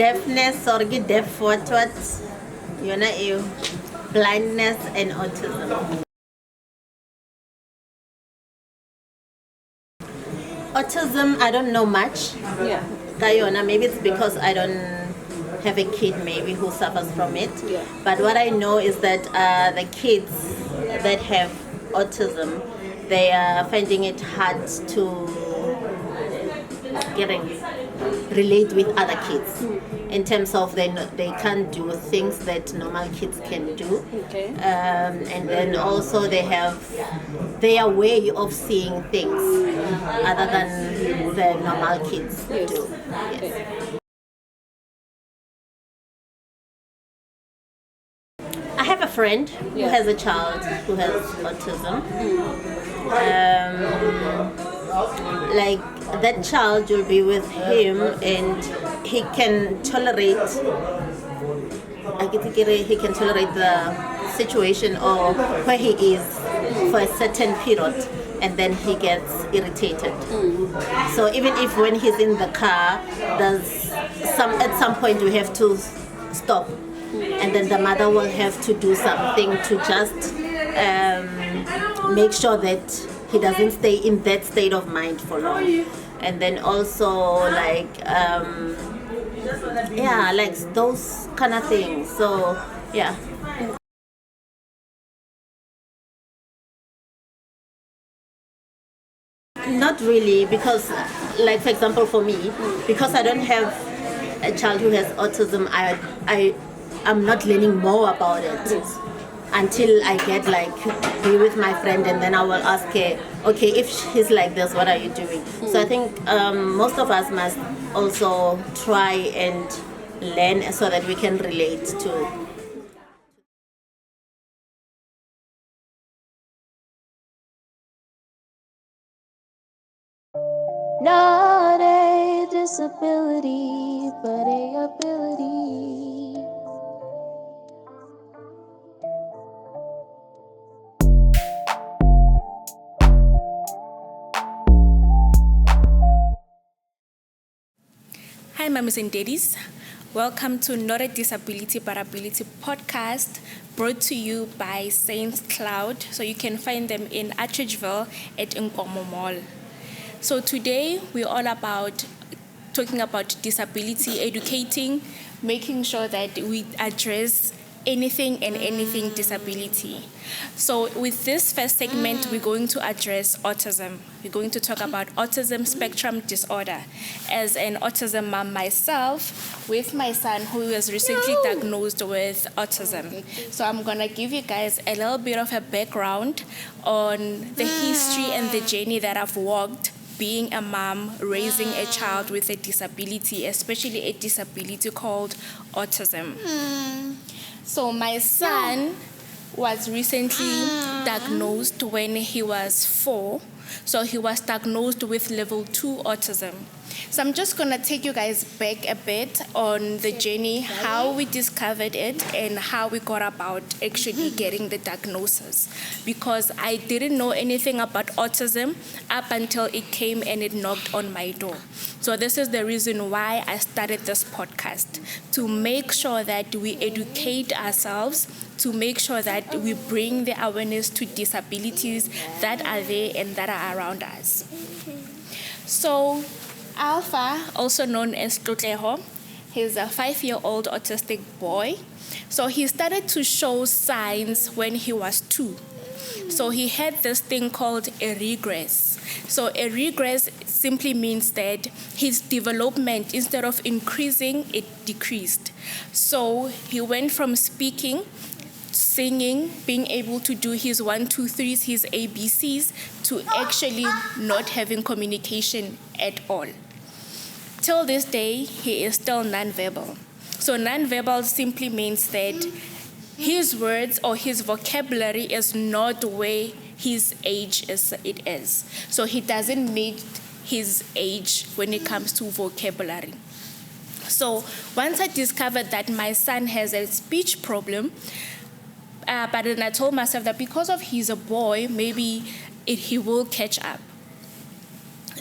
deafness or deaf what? You know, blindness and autism. Autism, I don't know much. Yeah. Guyana, maybe it's because I don't have a kid maybe who suffers from it. Yeah. But what I know is that the kids that have autism, they are finding it hard to relate with other kids in terms of they can't do things that normal kids can do. Okay. And then also they have their way of seeing things other than the normal kids Yes. do. Yes. Okay. I have a friend who Yeah. has a child who has autism. Like that child will be with him and he can tolerate he can tolerate the situation or where he is for a certain period and then he gets irritated. So even if when he's in the car at some point we have to stop and then the mother will have to do something to just make sure that he doesn't stay in that state of mind for long. And then also like those kind of things. So yeah. Not really, because like for example for me, because I don't have a child who has autism, I'm not learning more about it until I get be with my friend and then I will ask her, okay, if he's like this, what are you doing? So I think most of us must also try and learn so that we can relate to. Not a disability, but a ability. Hi, mamas and daddies. Welcome to Not a Disability but Ability podcast, brought to you by Saints Cloud. So you can find them in Atteridgeville at Nkomo Mall. So today we're all about talking about disability, educating, making sure that we address anything and anything disability. So with this first segment, we're going to address autism. We're going to talk about autism spectrum disorder. As an autism mom myself, with my son who was recently diagnosed with autism. So I'm gonna give you guys a little bit of a background on the history and the journey that I've walked being a mom, raising a child with a disability, especially a disability called autism. So my son was recently diagnosed when he was 4. So he was diagnosed with level 2 autism. So I'm just going to take you guys back a bit on the journey, how we discovered it and how we got about actually getting the diagnosis. Because I didn't know anything about autism up until it came and it knocked on my door. So this is the reason why I started this podcast, to make sure that we educate ourselves, to make sure that we bring the awareness to disabilities that are there and that are around us. So Alpha, also known as Tlotleho, he's a 5-year-old autistic boy. So he started to show signs when he was 2. So he had this thing called a regress. So a regress simply means that his development, instead of increasing, it decreased. So he went from speaking, singing, being able to do his 1, 2, 3s, his ABCs, to actually not having communication at all. Till this day, he is still nonverbal. So nonverbal simply means that his words or his vocabulary is not where his age is. So he doesn't meet his age when it comes to vocabulary. So once I discovered that my son has a speech problem, but then I told myself that because of he's a boy, maybe he will catch up.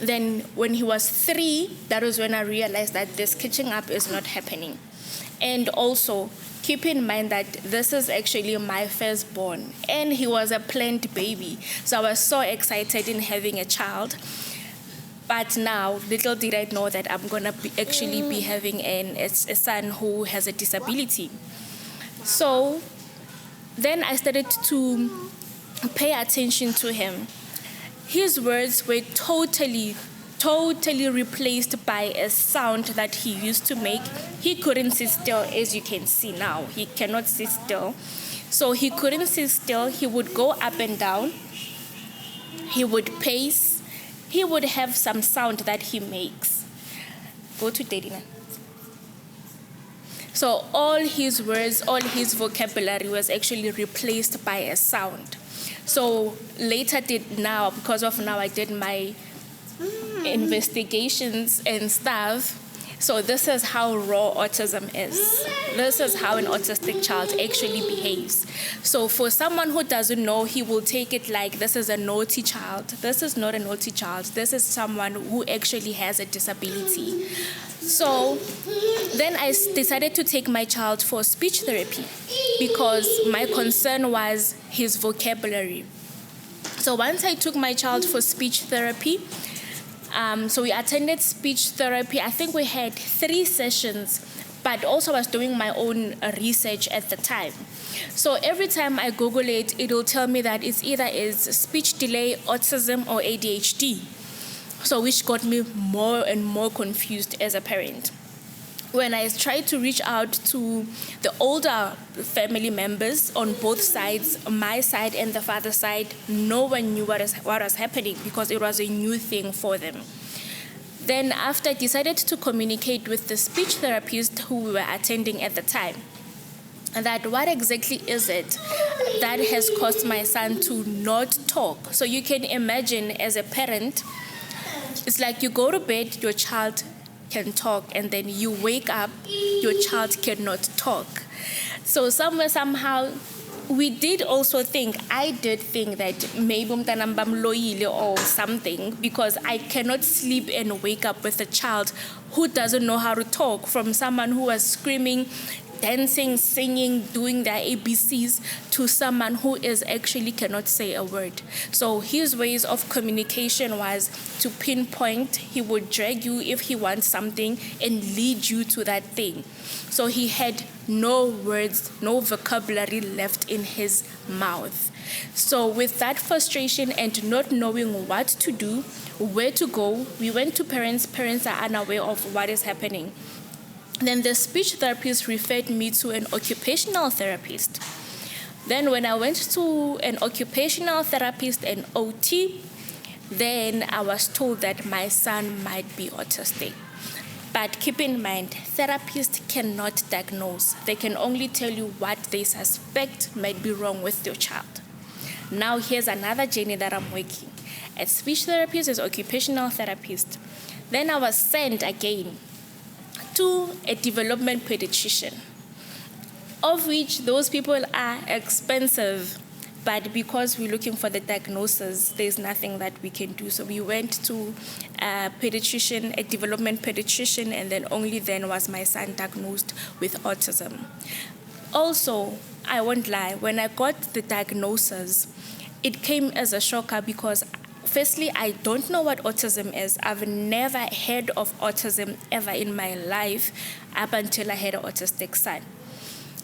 Then when he was 3, that was when I realized that this catching up is not happening. And also, keep in mind that this is actually my firstborn, and he was a planned baby. So I was so excited in having a child. But now, little did I know that I'm going to actually be having a son who has a disability. So then I started to pay attention to him. His words were totally replaced by a sound that he used to make. He couldn't sit still, as you can see now. He cannot sit still. So he couldn't sit still. He would go up and down. He would pace. He would have some sound that he makes. Go to Daddy now. So all his words, all his vocabulary was actually replaced by a sound. So later because of now I did my investigations and stuff. So this is how raw autism is. This is how an autistic child actually behaves. So for someone who doesn't know, he will take it like this is a naughty child. This is not a naughty child. This is someone who actually has a disability. So then I decided to take my child for speech therapy because my concern was his vocabulary. So once I took my child for speech therapy, so we attended speech therapy. I think we had 3 sessions, but also I was doing my own research at the time. So every time I Google it, it will tell me that it's either speech delay, autism, or ADHD. So which got me more and more confused as a parent. When I tried to reach out to the older family members on both sides, my side and the father's side, no one knew what was happening because it was a new thing for them. Then after I decided to communicate with the speech therapist who we were attending at the time, that what exactly is it that has caused my son to not talk? So you can imagine as a parent, it's like you go to bed, your child can talk, and then you wake up, your child cannot talk. So somehow, I did think that maybe umntanam or something, because I cannot sleep and wake up with a child who doesn't know how to talk, from someone who was screaming, dancing, singing, doing their ABCs, to someone who actually cannot say a word. So his ways of communication was to pinpoint. He would drag you if he wants something and lead you to that thing. So he had no words, no vocabulary left in his mouth. So with that frustration and not knowing what to do, where to go, we went to parents. Parents are unaware of what is happening. Then the speech therapist referred me to an occupational therapist. Then when I went to an occupational therapist and OT, then I was told that my son might be autistic. But keep in mind, therapists cannot diagnose. They can only tell you what they suspect might be wrong with your child. Now here's another journey that I'm working. A speech therapist is occupational therapist. Then I was sent again to a development pediatrician, of which those people are expensive, but because we're looking for the diagnosis, there's nothing that we can do. So we went to a pediatrician, a development pediatrician, and then only then was my son diagnosed with autism. Also, I won't lie, when I got the diagnosis, it came as a shocker because firstly, I don't know what autism is. I've never heard of autism ever in my life up until I had an autistic son.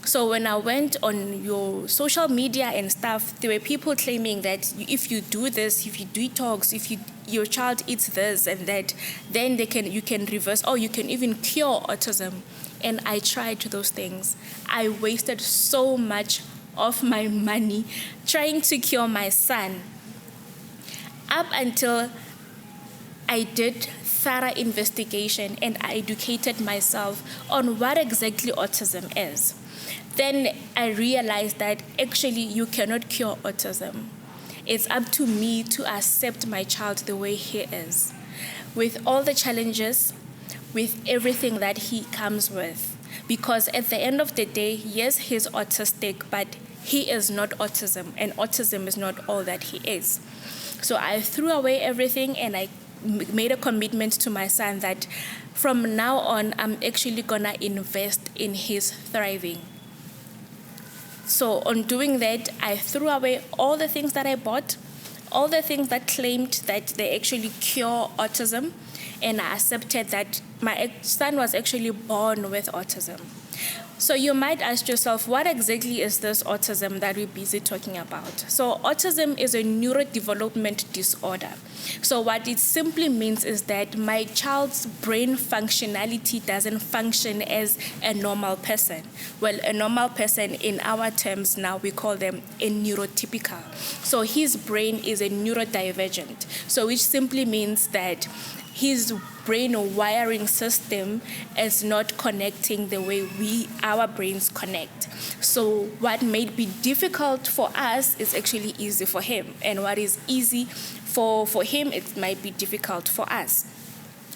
So when I went on your social media and stuff, there were people claiming that if you do this, if you detox, if your child eats this and that, then you can reverse, or you can even cure autism. And I tried those things. I wasted so much of my money trying to cure my son, up until I did thorough investigation and I educated myself on what exactly autism is. Then I realized that actually you cannot cure autism. It's up to me to accept my child the way he is, with all the challenges, with everything that he comes with. Because at the end of the day, yes, he's autistic, but he is not autism, and autism is not all that he is. So I threw away everything and I made a commitment to my son that from now on, I'm actually gonna invest in his thriving. So on doing that, I threw away all the things that I bought, all the things that claimed that they actually cure autism, and I accepted that my son was actually born with autism. So you might ask yourself, what exactly is this autism that we're busy talking about? So autism is a neurodevelopment disorder. So what it simply means is that my child's brain functionality doesn't function as a normal person. Well, a normal person in our terms now, we call them a neurotypical. So his brain is a neurodivergent. So which simply means that his brain wiring system is not connecting the way our brains connect. So what may be difficult for us is actually easy for him. And what is easy for him, it might be difficult for us.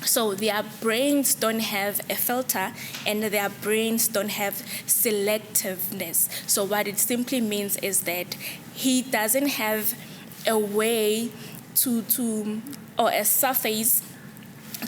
So their brains don't have a filter and their brains don't have selectiveness. So what it simply means is that he doesn't have a way or a surface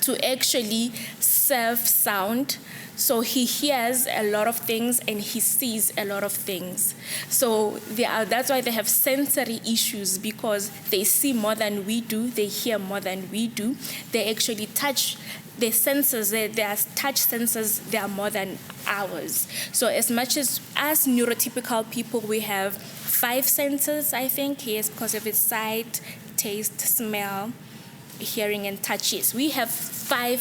to actually serve sound. So he hears a lot of things and he sees a lot of things. So that's why they have sensory issues, because they see more than we do, they hear more than we do. They actually touch their senses, their touch senses, they are more than ours. So as much as neurotypical people, we have 5 senses, I think, yes, because of its sight, taste, smell, hearing, and touches. We have five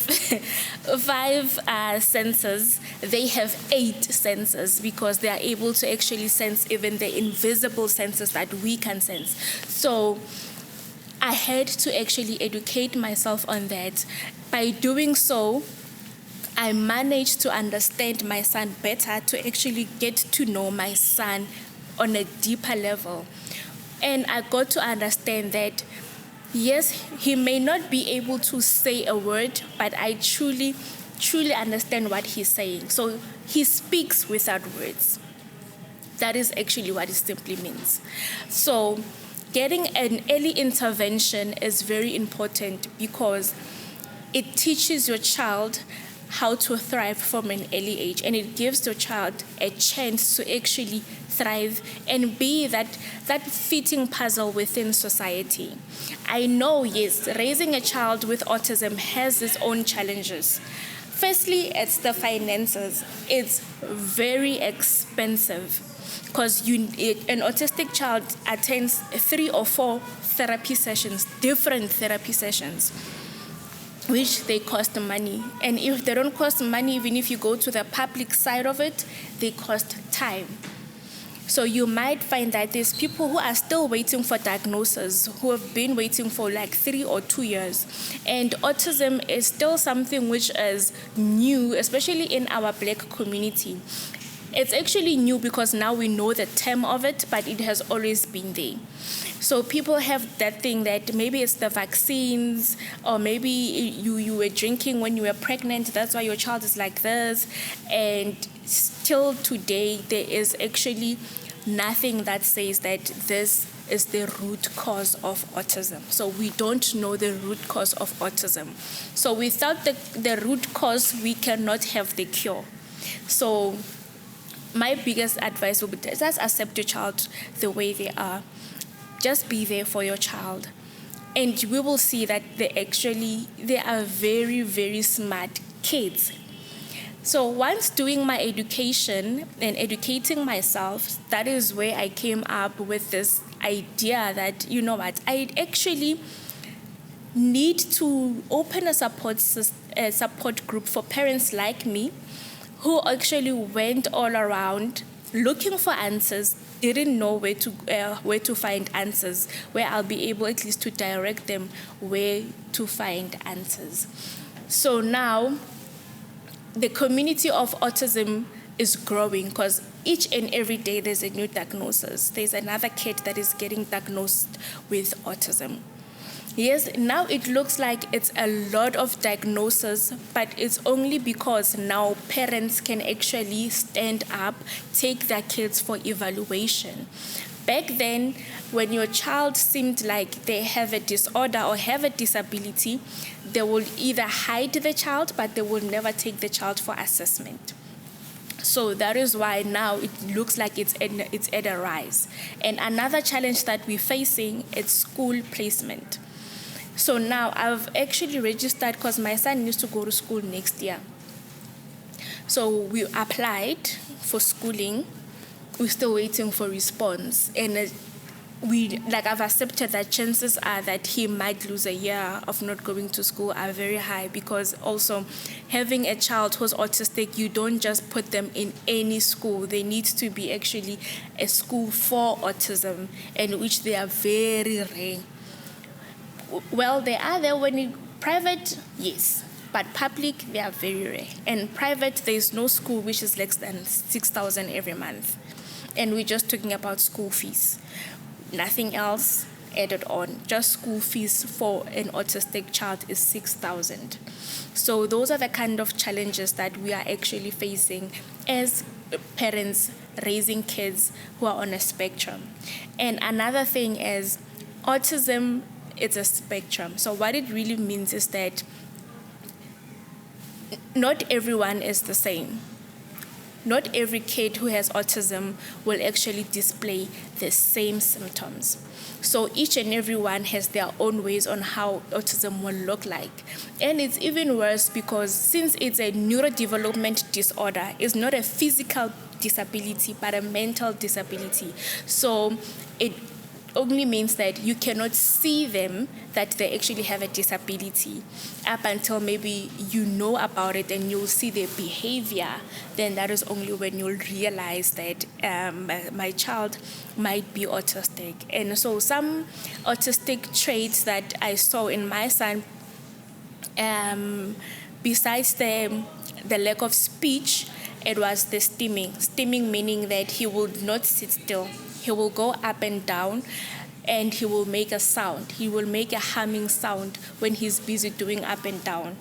senses. They have 8 senses because they are able to actually sense even the invisible senses that we can sense. So I had to actually educate myself on that. By doing so, I managed to understand my son better, to actually get to know my son on a deeper level. And I got to understand that yes, he may not be able to say a word, but I truly understand what he's saying. So he speaks without words. That is actually what it simply means. So getting an early intervention is very important because it teaches your child how to thrive from an early age, and it gives your child a chance to actually thrive and be that fitting puzzle within society. I know, yes, raising a child with autism has its own challenges. Firstly, it's the finances. It's very expensive because an autistic child attends 3 or 4 therapy sessions, different therapy sessions, which they cost money. And if they don't cost money, even if you go to the public side of it, they cost time. So you might find that there's people who are still waiting for diagnosis, who have been waiting for like 3 or 2 years. And autism is still something which is new, especially in our Black community. It's actually new because now we know the term of it, but it has always been there. So people have that thing that maybe it's the vaccines, or maybe you were drinking when you were pregnant, that's why your child is like this. And still today, there is actually nothing that says that this is the root cause of autism. So we don't know the root cause of autism. So without the root cause, we cannot have the cure. So my biggest advice would be just accept your child the way they are. Just be there for your child. And we will see that they are very, very smart kids. So once doing my education and educating myself, that is where I came up with this idea that, you know what, I actually need to open a support group for parents like me who actually went all around looking for answers, didn't know where to find answers, where I'll be able at least to direct them where to find answers. So now the community of autism is growing because each and every day there's a new diagnosis. There's another kid that is getting diagnosed with autism. Yes, now it looks like it's a lot of diagnosis, but it's only because now parents can actually stand up, take their kids for evaluation. Back then, when your child seemed like they have a disorder or have a disability, they will either hide the child, but they will never take the child for assessment. So that is why now it looks like it's at a rise. And another challenge that we're facing is school placement. So now I've actually registered because my son needs to go to school next year. So we applied for schooling. We're still waiting for response. And I've accepted that chances are that he might lose a year of not going to school are very high, because also having a child who's autistic, you don't just put them in any school. They need to be actually a school for autism, and which they are very rare. Well, they are there private, yes, but public, they are very rare. And private, there is no school which is less than 6,000 every month. And we're just talking about school fees. Nothing else added on. Just school fees for an autistic child is 6,000. So those are the kind of challenges that we are actually facing as parents raising kids who are on a spectrum. And another thing is autism, it's a spectrum. So what it really means is that not everyone is the same. Not every kid who has autism will actually display the same symptoms. So each and every one has their own ways on how autism will look like. And it's even worse because since it's a neurodevelopment disorder, it's not a physical disability, but a mental disability. So it only means that you cannot see them that they actually have a disability up until maybe you know about it and you'll see their behavior. Then that is only when you'll realize that my child might be autistic. And so some autistic traits that I saw in my son, besides the lack of speech, it was the stimming. Stimming meaning that he would not sit still. He will go up and down, and he will make a sound. He will make a humming sound when he's busy doing up and down.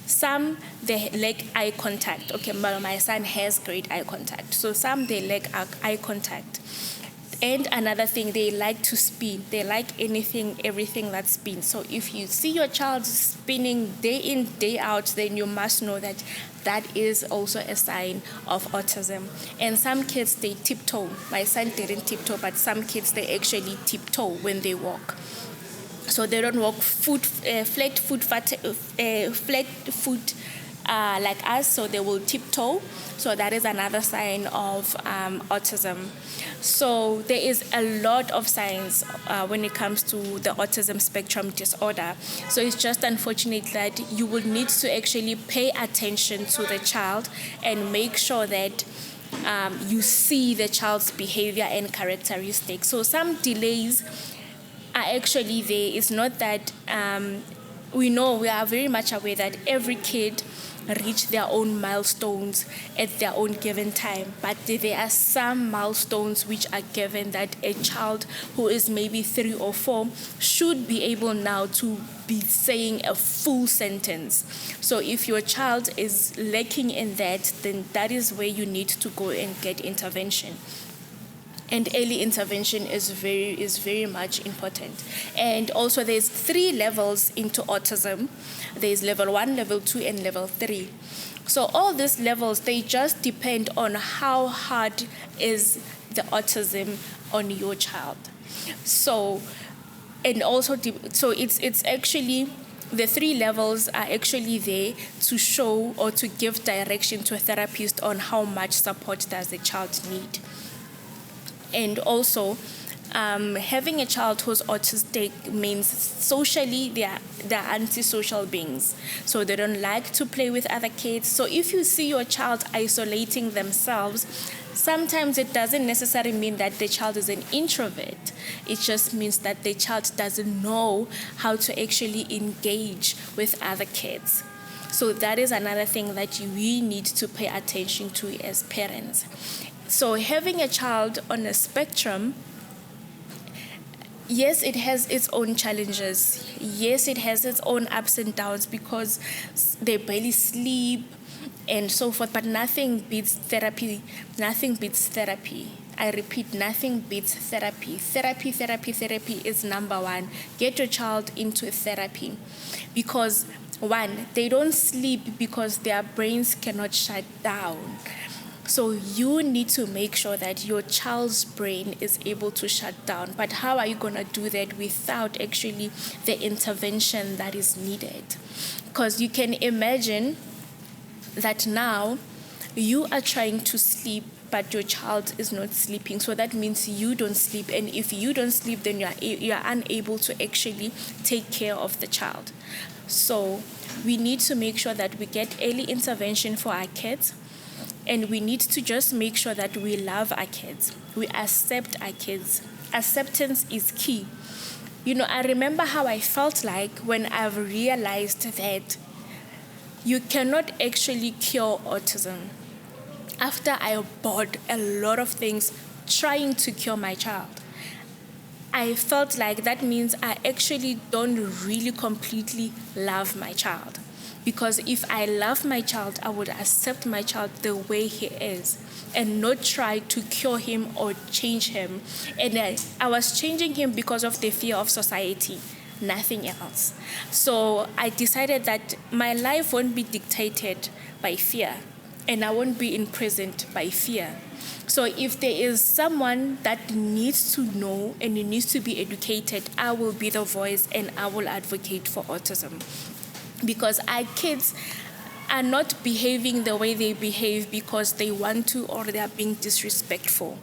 Some, they lack eye contact. Okay, my son has great eye contact. So some, they lack eye contact. And another thing, they like to spin. They like everything that spins. So if you see your child spinning day in, day out, then you must know that that is also a sign of autism. And some kids, they tiptoe. My son didn't tiptoe, but some kids, they actually tiptoe when they walk. So they don't walk flat foot like us, so they will tiptoe. So that is another sign of autism. So there is a lot of signs when it comes to the autism spectrum disorder. So it's just unfortunate that you will need to actually pay attention to the child and make sure that you see the child's behavior and characteristics. So some delays are actually there. It's not that we are very much aware that every kid reach their own milestones at their own given time, but there are some milestones which are given that a child who is maybe 3 or 4 should be able now to be saying a full sentence. So if your child is lacking in that, then that is where you need to go and get intervention. And early intervention is very much important. And also there's 3 levels into autism. There's level 1, level 2, and level 3. So all these levels, they just depend on how hard is the autism on your child. So, and also, so it's actually, the 3 levels are actually there to show or to give direction to a therapist on how much support does the child need. And also, having a child who's autistic means socially they are antisocial beings. So they don't like to play with other kids. So if you see your child isolating themselves, sometimes it doesn't necessarily mean that the child is an introvert. It just means that the child doesn't know how to actually engage with other kids. So that is another thing that we need to pay attention to as parents. So having a child on a spectrum, yes, it has its own challenges. Yes, it has its own ups and downs because they barely sleep and so forth. But nothing beats therapy. Nothing beats therapy. I repeat, nothing beats therapy. Therapy is number one. Get your child into therapy because, one, they don't sleep because their brains cannot shut down. So you need to make sure that your child's brain is able to shut down. But how are you going to do that without actually the intervention that is needed? Because you can imagine that now you are trying to sleep, but your child is not sleeping. So that means you don't sleep. And if you don't sleep, then you are unable to actually take care of the child. So we need to make sure that we get early intervention for our kids. And we need to just make sure that we love our kids. We accept our kids. Acceptance is key. I remember how I felt like when I've realized that you cannot actually cure autism. After I bought a lot of things trying to cure my child, I felt like that means I actually don't really completely love my child. Because if I love my child, I would accept my child the way he is and not try to cure him or change him. And I was changing him because of the fear of society, nothing else. So I decided that my life won't be dictated by fear and I won't be imprisoned by fear. So if there is someone that needs to know and needs to be educated, I will be the voice and I will advocate for autism. Because our kids are not behaving the way they behave because they want to or they are being disrespectful.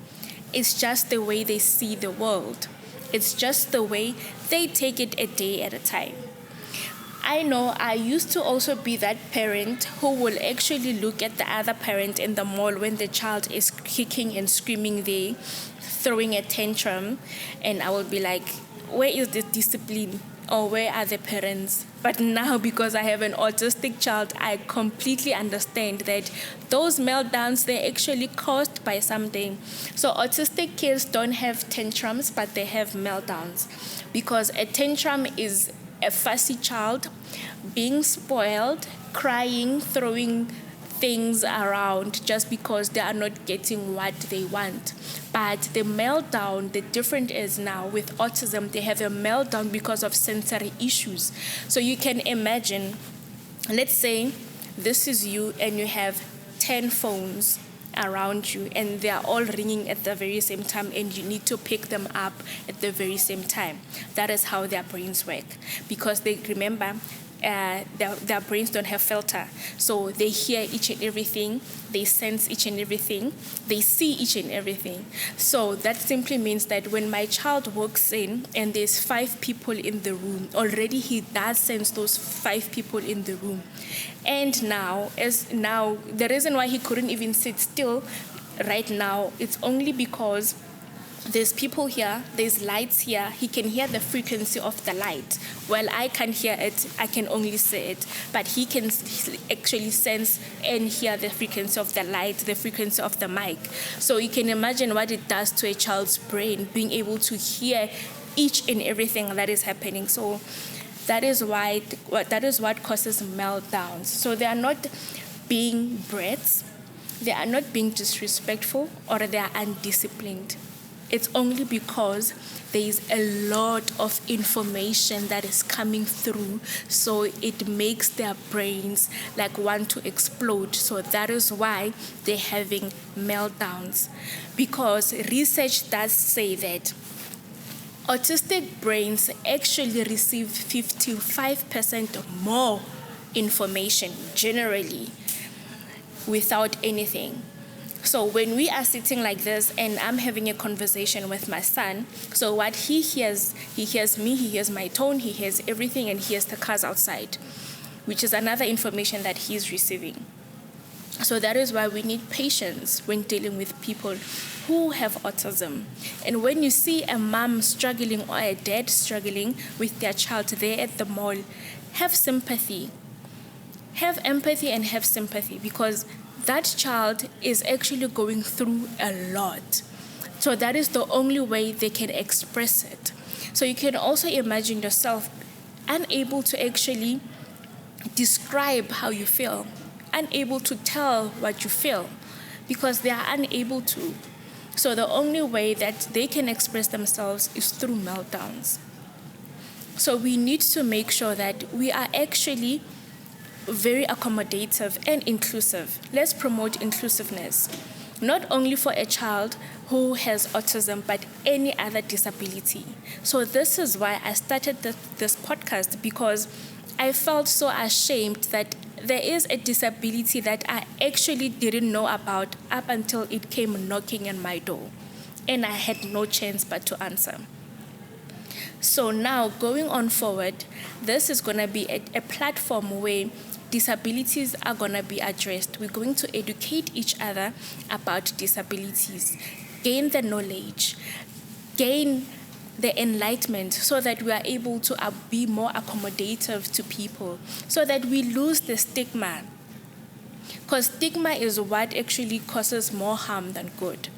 It's just the way they see the world. It's just the way they take it a day at a time. I know I used to also be that parent who will actually look at the other parent in the mall when the child is kicking and screaming there, throwing a tantrum, and I will be like, where is the discipline? Or where are the parents? But now, because I have an autistic child, I completely understand that those meltdowns, they're actually caused by something. So autistic kids don't have tantrums, but they have meltdowns. Because a tantrum is a fussy child being spoiled, crying, throwing things around just because they are not getting what they want. But the meltdown, the difference is now with autism, they have a meltdown because of sensory issues. So you can imagine, let's say this is you and you have 10 phones around you and they are all ringing at the very same time and you need to pick them up at the very same time. That is how their brains work because they remember their brains don't have filter. So they hear each and everything, they sense each and everything, they see each and everything. So that simply means that when my child walks in and there's 5 people in the room, already he does sense those 5 people in the room. And now the reason why he couldn't even sit still right now, it's only because there's people here, there's lights here, he can hear the frequency of the light. Well, I can't hear it, I can only see it. But he can actually sense and hear the frequency of the light, the frequency of the mic. So you can imagine what it does to a child's brain, being able to hear each and everything that is happening. So that is what causes meltdowns. So they are not being brats, they are not being disrespectful, or they are undisciplined. It's only because there is a lot of information that is coming through, so it makes their brains like want to explode. So that is why they're having meltdowns. Because research does say that autistic brains actually receive 55% more information generally without anything. So when we are sitting like this and I'm having a conversation with my son, so what he hears me, he hears my tone, he hears everything, and he hears the cars outside, which is another information that he's receiving. So that is why we need patience when dealing with people who have autism. And when you see a mom struggling or a dad struggling with their child there at the mall, have sympathy. Have empathy and have sympathy, because that child is actually going through a lot. So that is the only way they can express it. So you can also imagine yourself unable to actually describe how you feel, unable to tell what you feel, because they are unable to. So the only way that they can express themselves is through meltdowns. So we need to make sure that we are actually very accommodative and inclusive. Let's promote inclusiveness, not only for a child who has autism, but any other disability. So this is why I started this podcast, because I felt so ashamed that there is a disability that I actually didn't know about up until it came knocking on my door, and I had no chance but to answer. So now, going on forward, this is going to be a platform where disabilities are going to be addressed. We're going to educate each other about disabilities, gain the knowledge, gain the enlightenment, so that we are able to be more accommodative to people, so that we lose the stigma. Because stigma is what actually causes more harm than good.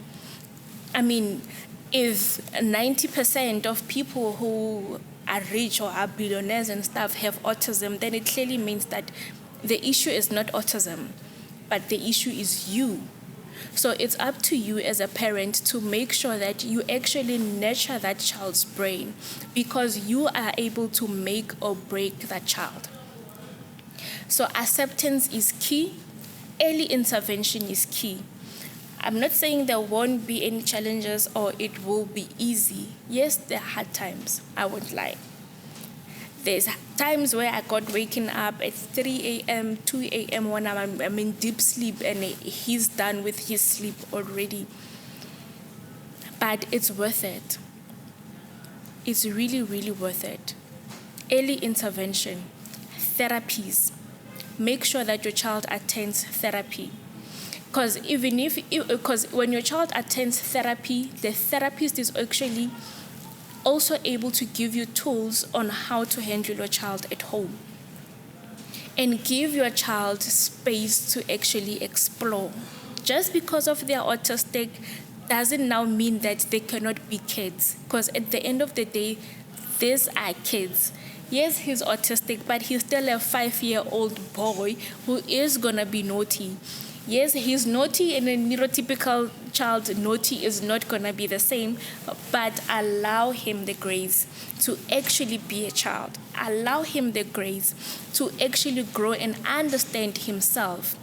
I mean, if 90% of people who are rich or are billionaires and stuff have autism, then it clearly means that the issue is not autism, but the issue is you. So it's up to you as a parent to make sure that you actually nurture that child's brain, because you are able to make or break that child. So acceptance is key. Early intervention is key. I'm not saying there won't be any challenges or it will be easy. Yes, there are hard times. I won't lie. There's times where I got waking up at 3 a.m., 2 a.m. when I'm in deep sleep and he's done with his sleep already. But it's worth it. It's really, really worth it. Early intervention, therapies. Make sure that your child attends therapy. Because when your child attends therapy, the therapist is actually also able to give you tools on how to handle your child at home, and give your child space to actually explore. Just because of they're autistic doesn't now mean that they cannot be kids, because at the end of the day, these are kids. Yes, he's autistic, but he's still a 5-year-old boy who is going to be naughty. Yes, he's naughty, and a neurotypical child naughty is not going to be the same, but allow him the grace to actually be a child. Allow him the grace to actually grow and understand himself.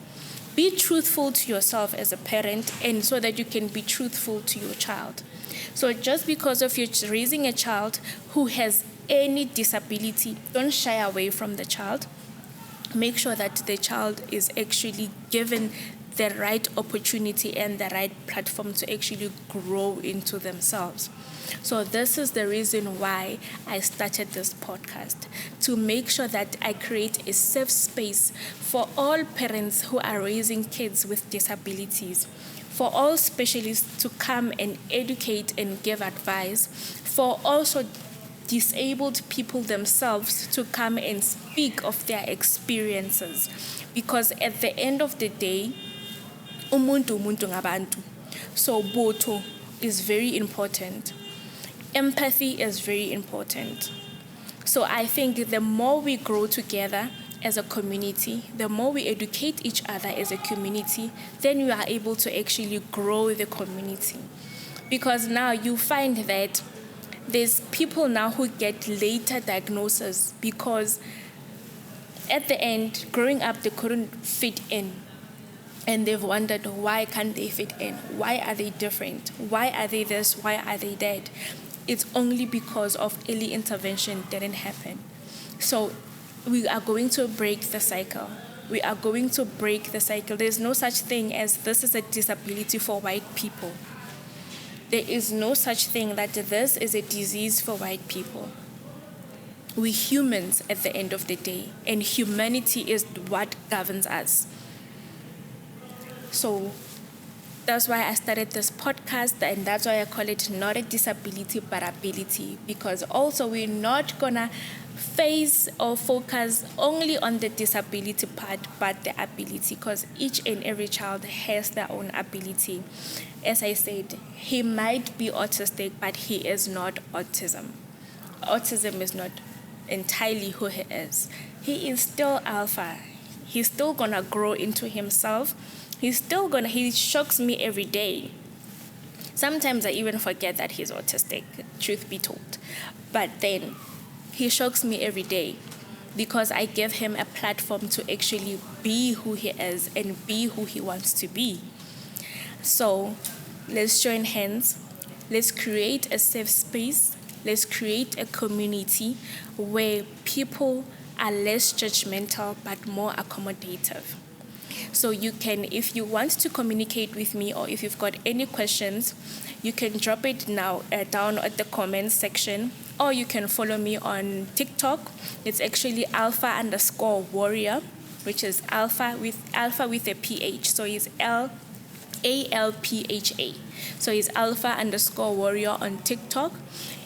Be truthful to yourself as a parent, and so that you can be truthful to your child. So just because of you raising a child who has any disability, don't shy away from the child. Make sure that the child is actually given the right opportunity and the right platform to actually grow into themselves. So this is the reason why I started this podcast, to make sure that I create a safe space for all parents who are raising kids with disabilities, for all specialists to come and educate and give advice, for also disabled people themselves to come and speak of their experiences, because at the end of the day, umuntu ngabantu. So botho is very important. Empathy is very important. So I think the more we grow together as a community, the more we educate each other as a community, then we are able to actually grow the community. Because now you find that there's people now who get later diagnoses because at the end, growing up, they couldn't fit in. And they've wondered, why can't they fit in? Why are they different? Why are they this? Why are they that? It's only because of early intervention didn't happen. So we are going to break the cycle. We are going to break the cycle. There's no such thing as this is a disability for white people. There is no such thing that this is a disease for white people. We're humans at the end of the day, and humanity is what governs us. So that's why I started this podcast, and that's why I call it Not a Disability but Ability, because also we're not gonna face or focus only on the disability part but the ability, because each and every child has their own ability. As I said, he might be autistic, but he is not autism. autism is not entirely who he is. He is still Alpha. He's still gonna grow into himself. He shocks me every day. Sometimes I even forget that he's autistic, truth be told. But then he shocks me every day because I give him a platform to actually be who he is and be who he wants to be. So let's join hands. Let's create a safe space. Let's create a community where people are less judgmental but more accommodative. So you can, if you want to communicate with me or if you've got any questions, you can drop it now down at the comments section, or you can follow me on TikTok. It's actually alpha_warrior, which is alpha with a PH. So it's ALPHA. So it's alpha_warrior on TikTok.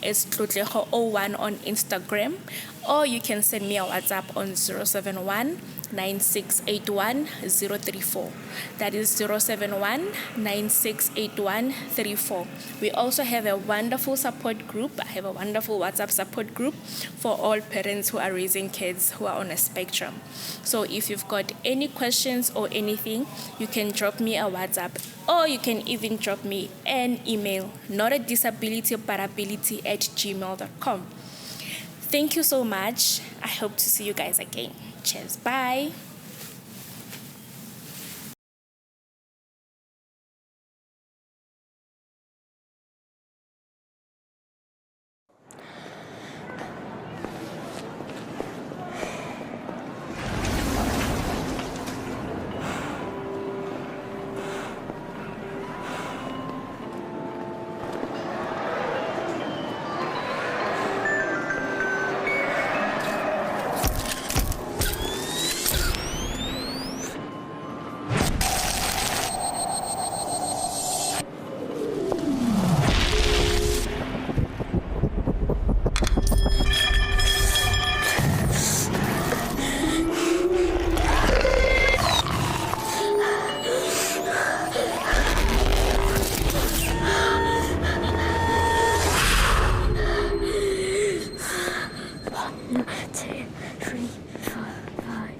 It's Tlotleho01 on Instagram. Or you can send me a WhatsApp on 071-9681-034. That is 071-9681-34. We also have a wonderful support group. I have a wonderful WhatsApp support group for all parents who are raising kids who are on a spectrum. So if you've got any questions or anything, you can drop me a WhatsApp, or you can even drop me an email, notadisabilityparability@gmail.com. Thank you so much. I hope to see you guys again. Cheers. Bye.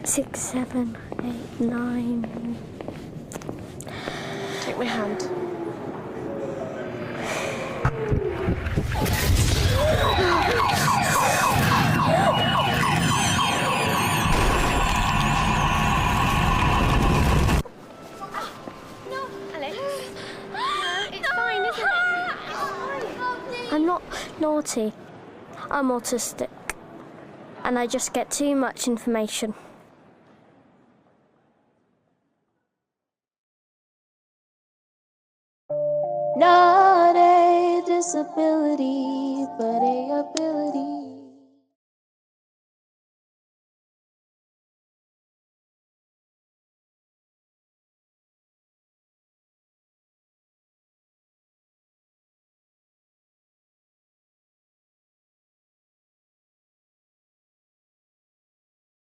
Six, 7, 8, 9. Take my hand. I'm not naughty. I'm autistic. And I just get too much information. Not a disability, but a ability.